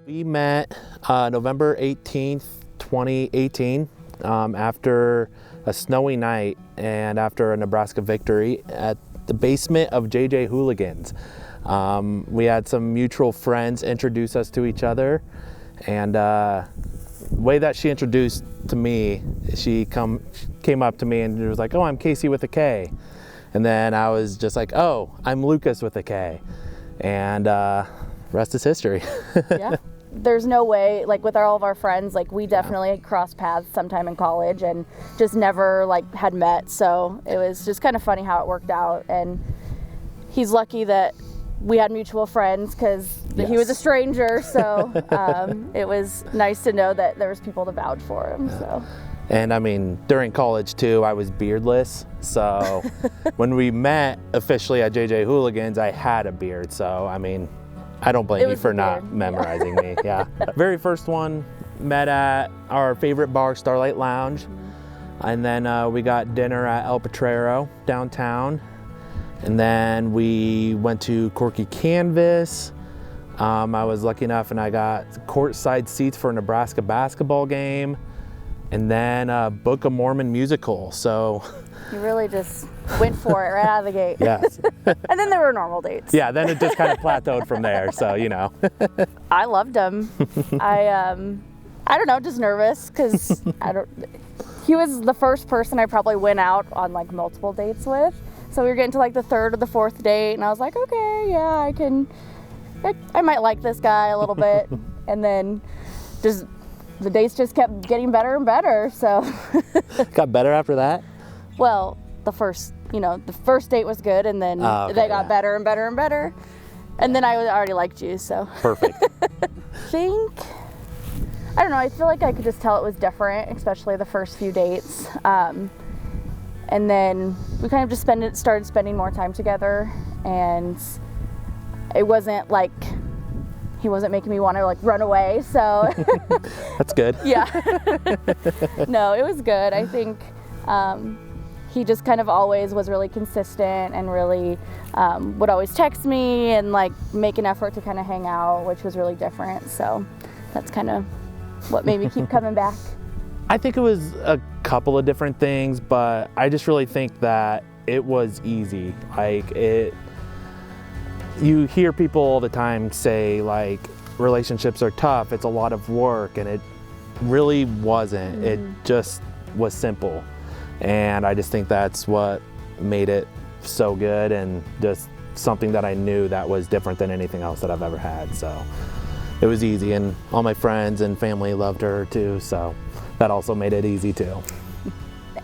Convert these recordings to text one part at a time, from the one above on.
We met November 18th, 2018, after a snowy night and after a Nebraska victory at the basement of JJ Hooligans. We had some mutual friends introduce us to each other, and the way that she introduced to me, she came up to me and was like, "Oh, I'm Kacie with a K." And then I was just like, "Oh, I'm Lucas with a K." And rest is history. Yeah. There's no way, like with all of our friends, like we definitely crossed paths sometime in college and just never like had met. So it was just kind of funny how it worked out. And he's lucky that we had mutual friends because he was a stranger. So it was nice to know that there was people to vouch for him. So. And I mean, during college too, I was beardless. So when we met officially at JJ Hooligans, I had a beard. So, I mean, I don't blame you for not memorizing me. Yeah. Very first one, met at our favorite bar, Starlight Lounge. And then we got dinner at El Potrero downtown. And then we went to Corky Canvas. I was lucky enough and I got courtside seats for a Nebraska basketball game. And then Book of Mormon musical. So you really just went for it right out of the gate. Yes. And then there were normal dates. Yeah, then it just kind of plateaued from there. So, you know. I loved him. I don't know, just nervous because he was the first person I probably went out on like multiple dates with. So we were getting to like the third or the fourth date, and I was like, okay, yeah, I might like this guy a little bit. And then the dates just kept getting better and better, so. Got better after that? Well, the first date was good, and then they got better and better and better. And then I already liked you, so. Perfect. I don't know, I feel like I could just tell it was different, especially the first few dates. And then we kind of just started spending more time together, and it wasn't like, he wasn't making me want to like run away, so. That's good. Yeah. No, it was good. I think he just kind of always was really consistent and really would always text me and like make an effort to kind of hang out, which was really different. So that's kind of what made me keep coming back. I think it was a couple of different things, but I just really think that it was easy. Like you hear people all the time say like relationships are tough, it's a lot of work, and it really wasn't. It just was simple. And I just think that's what made it so good, and just something that I knew that was different than anything else that I've ever had. So it was easy, and all my friends and family loved her too, so that also made it easy too.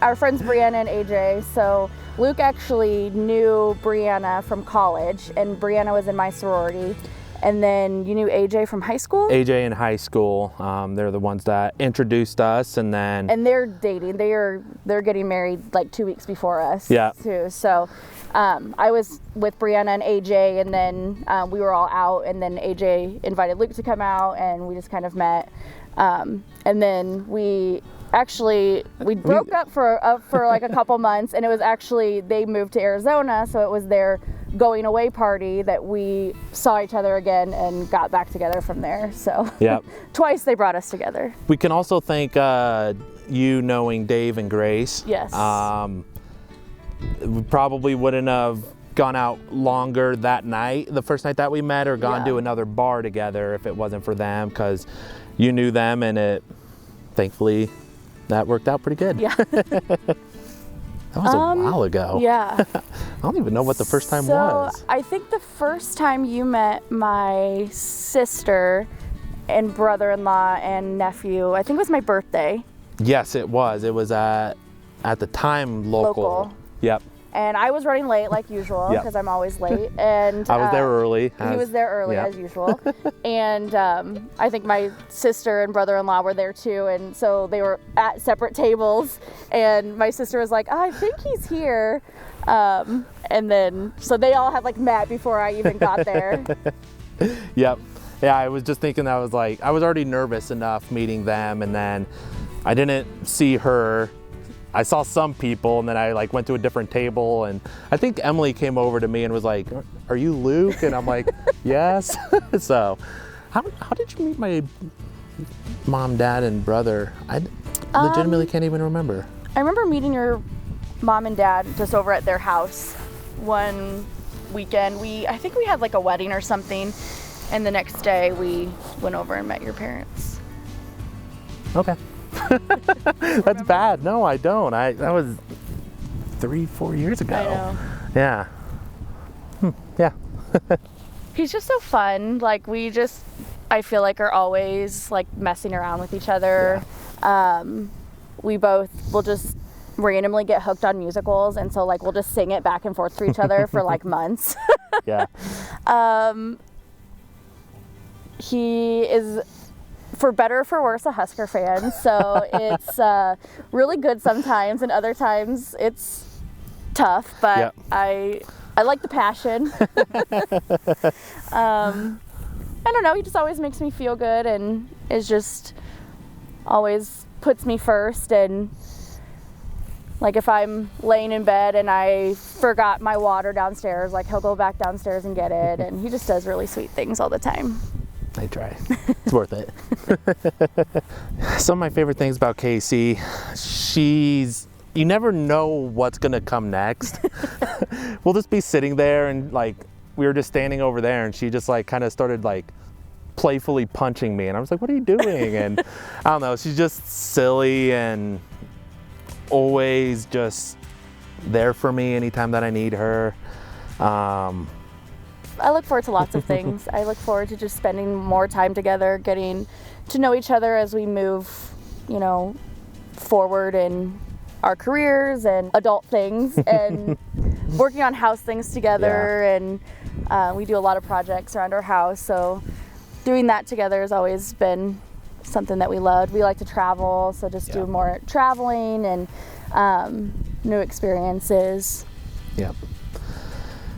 Our friends Brianna and AJ, so Luke actually knew Brianna from college, and Brianna was in my sorority. And then you knew AJ from high school? AJ in high school. They're the ones that introduced us, and then... And they're dating. They're getting married like 2 weeks before us, too. So I was with Brianna and AJ, and then we were all out, and then AJ invited Luke to come out, and we just kind of met. And then we broke up for like a couple months, and it was actually, they moved to Arizona, so it was their going away party that we saw each other again and got back together from there. So twice they brought us together. We can also thank you knowing Dave and Grace. Yes. We probably wouldn't have gone out longer that night, the first night that we met, or gone to another bar together if it wasn't for them, because you knew them, and thankfully that worked out pretty good. Yeah. That was a while ago. Yeah. I don't even know what the first time was. I think the first time you met my sister and brother-in-law and nephew, I think it was my birthday. Yes, it was. It was at the time local. Yep. And I was running late like usual, because I'm always late. And I was there early. He was there early as usual. And I think my sister and brother-in-law were there too. And so they were at separate tables. And my sister was like, "Oh, I think he's here." And then, so they all had like met before I even got there. Yep. Yeah, I was just thinking I was already nervous enough meeting them. And then I didn't see her. I saw some people, and then I like went to a different table, and I think Emily came over to me and was like, "Are you Luke?" And I'm like, "Yes." So How did you meet my mom, dad, and brother? I legitimately can't even remember. I remember meeting your mom and dad just over at their house one weekend. I think we had like a wedding or something, and the next day we went over and met your parents. Okay. That's bad. No, I don't. That was 3-4 years ago. I know. Yeah. Yeah. He's just so fun. Like I feel like are always like messing around with each other. Yeah. We both will just randomly get hooked on musicals, and so like we'll just sing it back and forth to each other for like months. Yeah. He is, for better or for worse, a Husker fan, so it's really good sometimes, and other times it's tough, but yep. I like the passion. I don't know, he just always makes me feel good and is just always puts me first. And like if I'm laying in bed and I forgot my water downstairs, like he'll go back downstairs and get it, and he just does really sweet things all the time. I try. It's worth it. Some of my favorite things about Kacie, you never know what's gonna come next. We'll just be sitting there, and like we were just standing over there, and she just like kind of started like playfully punching me, and I was like, what are you doing? And I don't know, she's just silly and always just there for me anytime that I need her. I look forward to lots of things. I look forward to just spending more time together, getting to know each other as we move, forward in our careers and adult things, and working on house things together. Yeah. And we do a lot of projects around our house, so doing that together has always been something that we loved. We like to travel, so just do more traveling and new experiences. Yeah.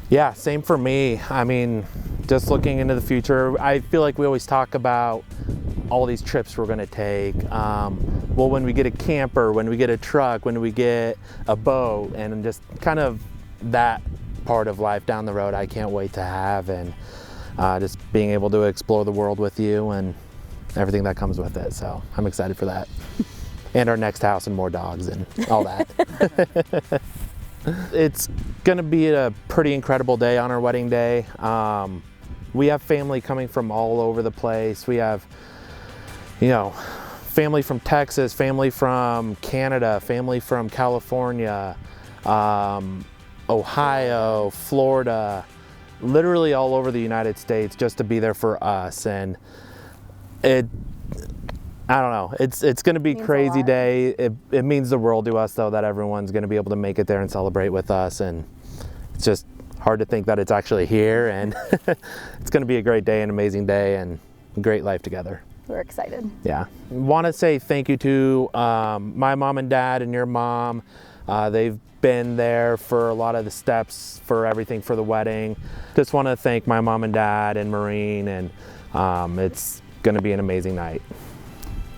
Yeah, same for me. I mean, just looking into the future, I feel like we always talk about all these trips we're gonna take. Well, when we get a camper, when we get a truck, when we get a boat, and just kind of that part of life down the road, I can't wait to have, and just being able to explore the world with you and everything that comes with it. So I'm excited for that. And our next house and more dogs and all that. It's gonna be a pretty incredible day on our wedding day. We have family coming from all over the place. We have, family from Texas, family from Canada, family from California, Ohio, Florida, literally all over the United States, just to be there for us. And I don't know, it's gonna be a crazy day. It means the world to us, though, that everyone's gonna be able to make it there and celebrate with us, and it's just hard to think that it's actually here, and it's gonna be a great day, an amazing day, and a great life together. We're excited. Yeah. Want to say thank you to my mom and dad and your mom. They've been there for a lot of the steps for everything for the wedding. Just want to thank my mom and dad and Maureen, and it's gonna be an amazing night.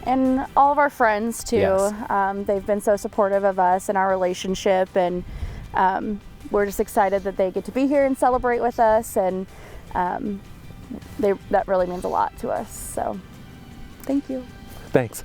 And all of our friends too. Yes. They've been so supportive of us and our relationship, and we're just excited that they get to be here and celebrate with us, and that really means a lot to us. So thank you. Thanks.